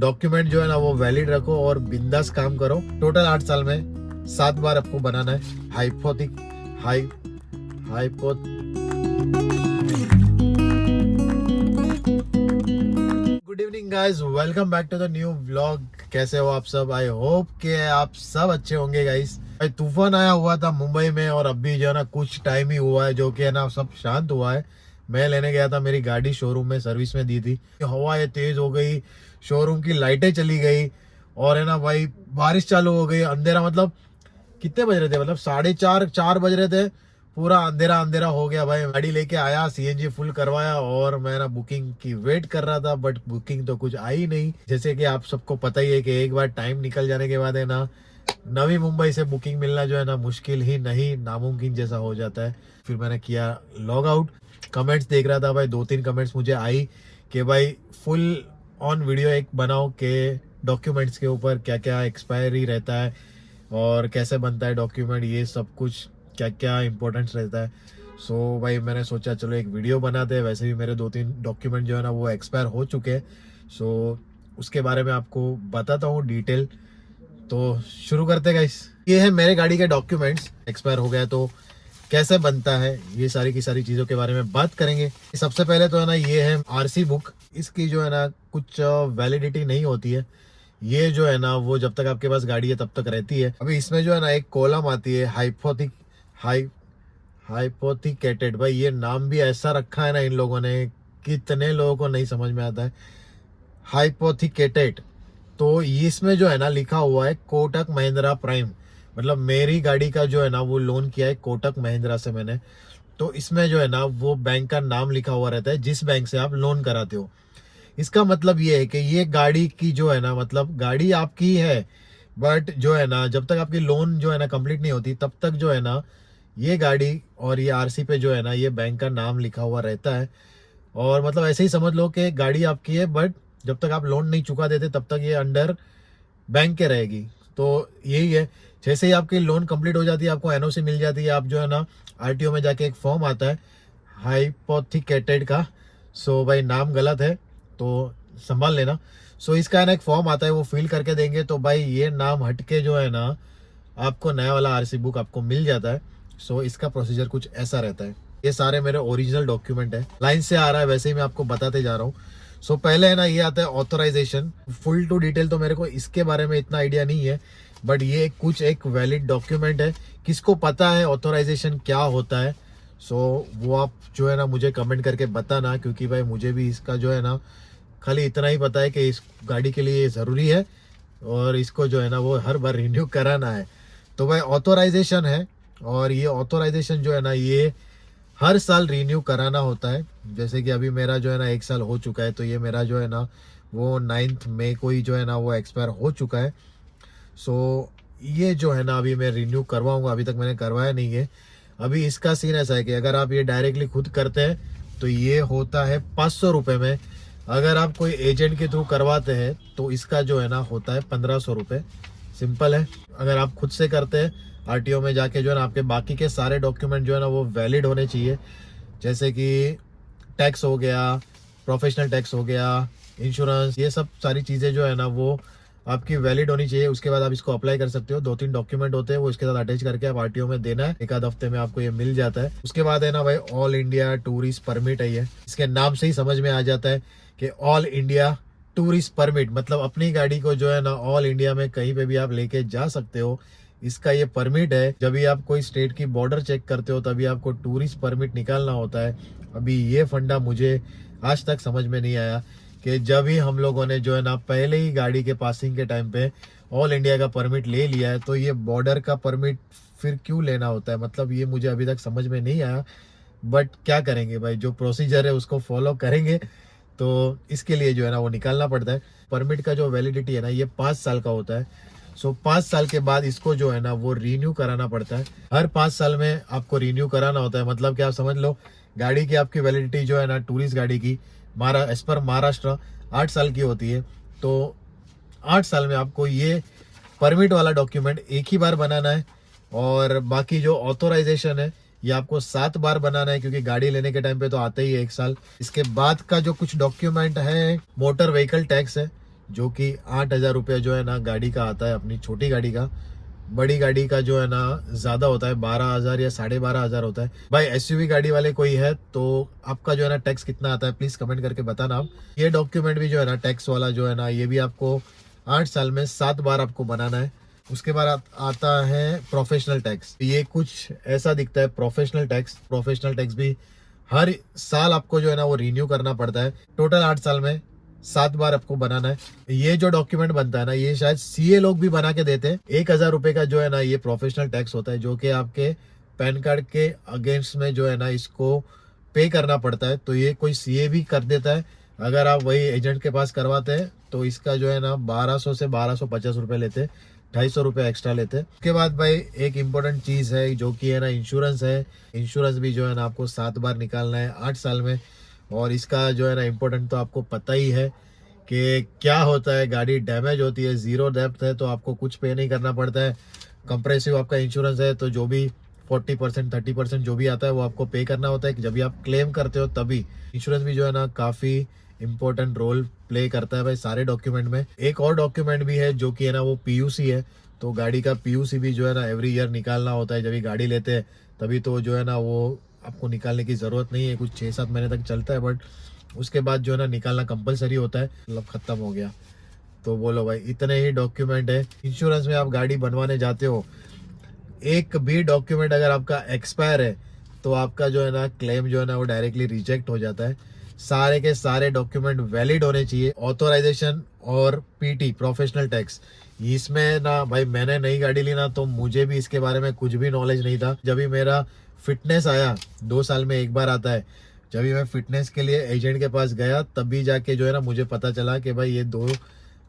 Document जो है ना वो वैलिड रखो और बिंदास काम करो। टोटल 8 साल में 7 बार आपको बनाना है हाइपो good evening guys, welcome back to the new vlog. कैसे हो आप सब? आई होप कि आप सब अच्छे होंगे गाइस। तूफान आया हुआ था मुंबई में और अभी जो है ना कुछ टाइम ही हुआ है जो कि है ना सब शांत हुआ है। मैं लेने गया था, मेरी गाड़ी शोरूम में सर्विस में दी थी। हवाएं तेज हो गई, शोरूम की लाइटें चली गई और है ना भाई बारिश चालू हो गई। अंधेरा मतलब कितने बज रहे थे, मतलब 4:30 बज रहे थे। पूरा अंधेरा अंधेरा हो गया भाई। गाड़ी लेके आया, सीएनजी फुल करवाया और मैं ना बुकिंग की वेट कर रहा था, बट बुकिंग तो कुछ आई नहीं। जैसे कि आप सबको पता ही है कि एक बार टाइम निकल जाने के बाद है ना नवी मुंबई से बुकिंग मिलना जो है ना मुश्किल ही नहीं नामुमकिन जैसा हो जाता है। फिर मैंने किया लॉग आउट। कमेंट्स देख रहा था भाई, 2-3 कमेंट्स मुझे आई कि भाई फुल ऑन वीडियो एक बनाओ के डॉक्यूमेंट्स के ऊपर क्या क्या एक्सपायरी रहता है और कैसे बनता है डॉक्यूमेंट, ये सब कुछ क्या क्या इंपॉर्टेंस रहता है। सो भाई मैंने सोचा चलो एक वीडियो बनाते हैं। वैसे भी मेरे 2-3 डॉक्यूमेंट जो है ना वो एक्सपायर हो चुके हैं। सो उसके बारे में आपको बताता हूँ डिटेल। तो शुरू करते हैं गाइस। ये है मेरे गाड़ी के डॉक्यूमेंट्स। एक्सपायर हो गया तो कैसे बनता है, ये सारी की सारी चीज़ों के बारे में बात करेंगे। सबसे पहले तो है ना ये है आरसी बुक। इसकी जो है ना कुछ वैलिडिटी नहीं होती है। ये जो है ना वो जब तक आपके पास गाड़ी है तब तक रहती है। अभी इसमें जो है ना एक कॉलम आती है हाइपोथिकेटेड। भाई ये नाम भी ऐसा रखा है ना इन लोगों ने, कितने लोगों को नहीं समझ में आता है। हाइपोथिकेटेड तो इसमें जो है ना लिखा हुआ है कोटक महिंद्रा प्राइम। मतलब मेरी गाड़ी का जो है ना वो लोन किया है कोटक महिंद्रा से मैंने। तो इसमें जो है ना वो बैंक का नाम लिखा हुआ रहता है जिस बैंक से आप लोन कराते हो। इसका मतलब ये है कि ये गाड़ी की जो है ना, मतलब गाड़ी आपकी है बट जो है ना जब तक आपकी लोन जो है ना कंप्लीट नहीं होती तब तक जो है ना ये गाड़ी और ये आरसी पे जो है ना ये बैंक का नाम लिखा हुआ रहता है। और मतलब ऐसे ही समझ लो कि गाड़ी आपकी है बट जब तक आप लोन नहीं चुका देते तब तक ये अंडर बैंक के रहेगी। तो यही है, जैसे ही आपकी लोन कंप्लीट हो जाती है आपको एनओसी मिल जाती है, आप जो है ना आरटीओ में जाके एक फॉर्म आता है हाइपोथिकेटेड का। सो भाई नाम गलत है तो संभाल लेना। सो इसका है ना एक फॉर्म आता है, वो फिल करके देंगे तो भाई ये नाम हटके जो है ना आपको नया वाला आरसी बुक आपको मिल जाता है। सो इसका प्रोसीजर कुछ ऐसा रहता है। ये सारे मेरे ओरिजिनल डॉक्यूमेंट है, लाइन से आ रहा है वैसे ही मैं आपको बताते जा रहा हूँ। सो पहले है ना ये आता है ऑथराइजेशन। फुल टू डिटेल तो मेरे को इसके बारे में इतना आइडिया नहीं है, बट ये कुछ एक वैलिड डॉक्यूमेंट है। किसको पता है ऑथराइजेशन क्या होता है, सो वो आप जो है ना मुझे कमेंट करके बताना, क्योंकि भाई मुझे भी इसका जो है ना खाली इतना ही पता है कि इस गाड़ी के लिए ज़रूरी है और इसको जो है ना वो हर बार रिन्यू कराना है। तो भाई ऑथोराइजेशन है और ये ऑथोराइजेशन जो है ना ये हर साल रिन्यू कराना होता है। जैसे कि अभी मेरा जो है ना 1 साल हो चुका है, तो ये मेरा जो है ना वो 9 मई को ही जो है ना वो एक्सपायर हो चुका है। सो ये जो है ना अभी मैं रिन्यू करवाऊंगा, अभी तक मैंने करवाया नहीं है। अभी इसका सीन ऐसा है कि अगर आप ये डायरेक्टली खुद करते हैं तो ये होता है 500 रुपये में। अगर आप कोई एजेंट के थ्रू करवाते हैं तो इसका जो है ना होता है 1500 रुपये। सिंपल है। अगर आप खुद से करते हैं आरटीओ में जाके जो है ना आपके बाकी के सारे डॉक्यूमेंट जो है ना वो वैलिड होने चाहिए। जैसे कि टैक्स हो गया, प्रोफेशनल टैक्स हो गया, इंश्योरेंस, ये सब सारी चीज़ें जो है ना वो आपकी वैलिड होनी चाहिए। उसके बाद आप इसको अप्लाई कर सकते हो। 2-3 डॉक्यूमेंट होते हैं, वो इसके साथ अटैच करके आप आरटीओ में देना है। 1 आध हफ्ते में आपको ये मिल जाता है। उसके बाद है ना भाई ऑल इंडिया टूरिस्ट परमिट है ये। इसके नाम से ही समझ में आ जाता है कि ऑल इंडिया टूरिस्ट परमिट, मतलब अपनी गाड़ी को जो है ना ऑल इंडिया में कहीं पे भी आप लेके जा सकते हो। इसका ये परमिट है। जब भी आप कोई स्टेट की बॉर्डर चेक करते हो तभी आपको टूरिस्ट परमिट निकालना होता है। अभी ये फंडा मुझे आज तक समझ में नहीं आया कि जब ही हम लोगों ने जो है ना पहले ही गाड़ी के पासिंग के टाइम पे ऑल इंडिया का परमिट ले लिया है तो ये बॉर्डर का परमिट फिर क्यों लेना होता है। मतलब ये मुझे अभी तक समझ में नहीं आया, बट क्या करेंगे भाई, जो प्रोसीजर है उसको फॉलो करेंगे। तो इसके लिए जो है ना वो निकालना पड़ता है। परमिट का जो वैलिडिटी है ना ये 5 साल का होता है। सो 5 साल के बाद इसको जो है ना वो रीन्यू कराना पड़ता है। हर 5 साल में आपको रीन्यू कराना होता है। मतलब कि आप समझ लो गाड़ी की आपकी वैलिडिटी जो है ना टूरिस्ट गाड़ी की एज पर महाराष्ट्र 8 साल की होती है। तो 8 साल में आपको ये परमिट वाला डॉक्यूमेंट एक ही बार बनाना है और बाकी जो ऑथोराइजेशन है ये आपको 7 बार बनाना है, क्योंकि गाड़ी लेने के टाइम पे तो आते ही है 1 साल। इसके बाद का जो कुछ डॉक्यूमेंट है, मोटर व्हीकल टैक्स है जो कि 8,000 रुपये जो है ना गाड़ी का आता है, अपनी छोटी गाड़ी का। बड़ी गाड़ी का जो है ना ज़्यादा होता है, 12,000 या 12,500 होता है। भाई एसयूवी गाड़ी वाले कोई है तो आपका जो है ना टैक्स कितना आता है प्लीज़ कमेंट करके बताना आप। ये डॉक्यूमेंट भी जो है ना टैक्स वाला जो है ना, ये भी आपको 8 साल में 7 बार आपको बनाना है। उसके बाद आता है प्रोफेशनल टैक्स। ये कुछ ऐसा दिखता है प्रोफेशनल टैक्स। प्रोफेशनल टैक्स भी हर साल आपको जो है ना वो रिन्यू करना पड़ता है। टोटल 8 साल में 7 बार आपको बनाना है। ये जो डॉक्यूमेंट बनता है ना, ये शायद सीए लोग भी बना के देते हैं। 1,000 रुपए का जो है ना ये प्रोफेशनल टैक्स होता है, जो कि आपके पैन कार्ड के अगेंस्ट में जो है ना इसको पे करना पड़ता है। तो ये कोई सीए भी कर देता है। अगर आप वही एजेंट के पास करवाते हैं तो इसका जो है ना 1200 से 1250 रुपए लेते हैं, 250 रुपये एक्स्ट्रा लेते हैं। उसके बाद भाई एक इम्पोर्टेंट चीज़ है जो कि है ना इंश्योरेंस है। इंश्योरेंस भी जो है ना आपको 7 बार निकालना है 8 साल में। और इसका जो है ना इम्पोर्टेंट तो आपको पता ही है कि क्या होता है। गाड़ी डैमेज होती है, जीरो डेप्थ है तो आपको कुछ पे नहीं करना पड़ता है। कंप्रेसिव आपका इंश्योरेंस है तो जो भी 40% 30% जो भी आता है वो आपको पे करना होता है। जब भी आप क्लेम करते हो तभी इंश्योरेंस भी जो है ना काफ़ी इंपॉर्टेंट रोल प्ले करता है भाई सारे डॉक्यूमेंट में। एक और डॉक्यूमेंट भी है जो कि है ना वो पीयूसी है। तो गाड़ी का पीयूसी भी जो है ना एवरी ईयर निकालना होता है। जब ये गाड़ी लेते हैं तभी तो जो है ना वो आपको निकालने की ज़रूरत नहीं है, कुछ 6-7 महीने तक चलता है, बट उसके बाद जो है ना निकालना कंपलसरी होता है। मतलब ख़त्म हो गया। तो बोलो भाई इतने ही डॉक्यूमेंट है। इंश्योरेंस में आप गाड़ी बनवाने जाते हो, एक भी डॉक्यूमेंट अगर आपका एक्सपायर है तो आपका जो है ना क्लेम जो है ना वो डायरेक्टली रिजेक्ट हो जाता है। सारे के सारे डॉक्यूमेंट वैलिड होने चाहिए। ऑथोराइजेशन और पीटी प्रोफेशनल टैक्स, इसमें ना भाई मैंने नई गाड़ी ली ना तो मुझे भी इसके बारे में कुछ भी नॉलेज नहीं था। जब भी मेरा फिटनेस आया, 2 साल में एक बार आता है, जब भी मैं फिटनेस के लिए एजेंट के पास गया तभी जाके जो है ना मुझे पता चला कि भाई ये 2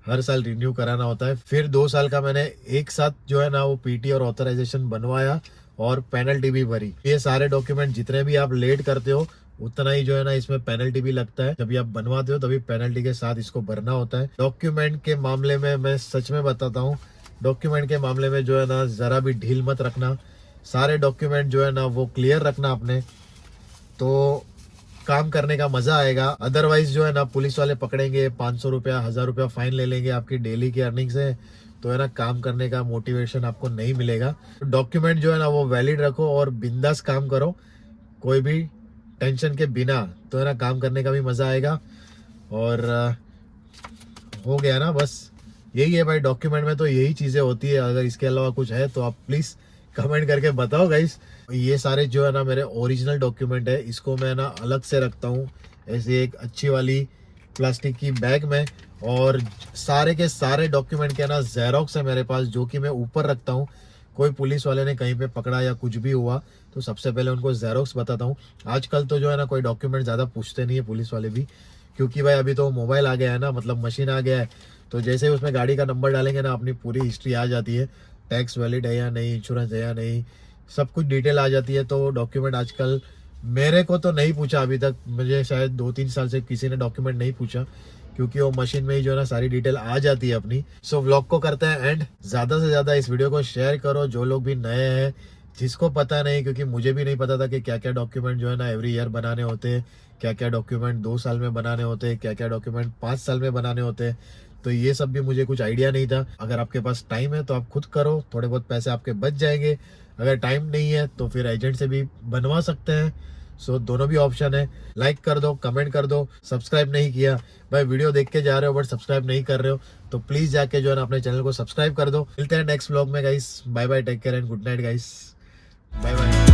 हर साल रिन्यू कराना होता है। फिर 2 साल का मैंने एक साथ जो है ना वो पीटी और ऑथराइजेशन बनवाया और पेनल्टी भी भरी। ये सारे डॉक्यूमेंट जितने भी आप लेट करते हो उतना ही जो है ना इसमें पेनल्टी भी लगता है। जब भी आप बनवाते हो तभी पेनल्टी के साथ इसको भरना होता है। डॉक्यूमेंट के मामले में मैं सच में बताता हूँ, डॉक्यूमेंट के मामले में जो है ना ज़रा भी ढील मत रखना। सारे डॉक्यूमेंट जो है ना वो क्लियर रखना अपने, तो काम करने का मजा आएगा। अदरवाइज जो है ना पुलिस वाले पकड़ेंगे, 500 रुपया 1000 रुपया फाइन ले लेंगे आपकी डेली की अर्निंग से, तो है ना काम करने का मोटिवेशन आपको नहीं मिलेगा। डॉक्यूमेंट जो है ना वो वैलिड रखो और बिंदास काम करो, कोई भी टेंशन के बिना, तो है ना काम करने का भी मजा आएगा। और हो गया ना, बस यही है भाई डॉक्यूमेंट में, तो यही चीजें होती है। अगर इसके अलावा कुछ है तो आप प्लीज कमेंट करके बताओ गाइस। ये सारे जो है ना मेरे ओरिजिनल डॉक्यूमेंट है, इसको मैं ना अलग से रखता हूँ ऐसे एक अच्छी वाली प्लास्टिक की बैग में। और सारे के सारे डॉक्यूमेंट के ना जेरोक्स है मेरे पास, जो कि मैं ऊपर रखता हूँ। कोई पुलिस वाले ने कहीं पे पकड़ा या कुछ भी हुआ तो सबसे पहले उनको जेरोक्स बताता हूँ। आजकल तो जो है ना कोई डॉक्यूमेंट ज़्यादा पूछते नहीं है पुलिस वाले भी, क्योंकि भाई अभी तो मोबाइल आ गया है ना, मतलब मशीन आ गया है। तो जैसे ही उसमें गाड़ी का नंबर डालेंगे ना अपनी पूरी हिस्ट्री आ जाती है, टैक्स वैलिड है या नहीं, इंश्योरेंस है या नहीं, सब कुछ डिटेल आ जाती है। तो डॉक्यूमेंट आजकल मेरे को तो नहीं पूछा अभी तक, मुझे शायद 2-3 साल से किसी ने डॉक्यूमेंट नहीं पूछा, क्योंकि वो मशीन में ही जो है ना सारी डिटेल आ जाती है अपनी। सो व्लॉग को करते हैं एंड, ज़्यादा से ज़्यादा इस वीडियो को शेयर करो जो लोग भी नए हैं, जिसको पता नहीं, क्योंकि मुझे भी नहीं पता था कि क्या क्या डॉक्यूमेंट जो है ना एवरी ईयर बनाने होते हैं, क्या क्या डॉक्यूमेंट 2 साल में बनाने होते हैं, क्या क्या डॉक्यूमेंट 5 साल में बनाने होते हैं। तो ये सब भी मुझे कुछ आइडिया नहीं था। अगर आपके पास टाइम है तो आप खुद करो, थोड़े बहुत पैसे आपके बच जाएंगे। अगर टाइम नहीं है तो फिर एजेंट से भी बनवा सकते हैं। सो दोनों भी ऑप्शन है। लाइक कर दो, कमेंट कर दो। सब्सक्राइब नहीं किया भाई, वीडियो देख के जा रहे हो बट सब्सक्राइब नहीं कर रहे हो, तो प्लीज जाके जो है ना अपने चैनल को सब्सक्राइब कर दो। मिलते हैं नेक्स्ट व्लॉग में guys. Bye bye, take care and good night guys. Bye bye.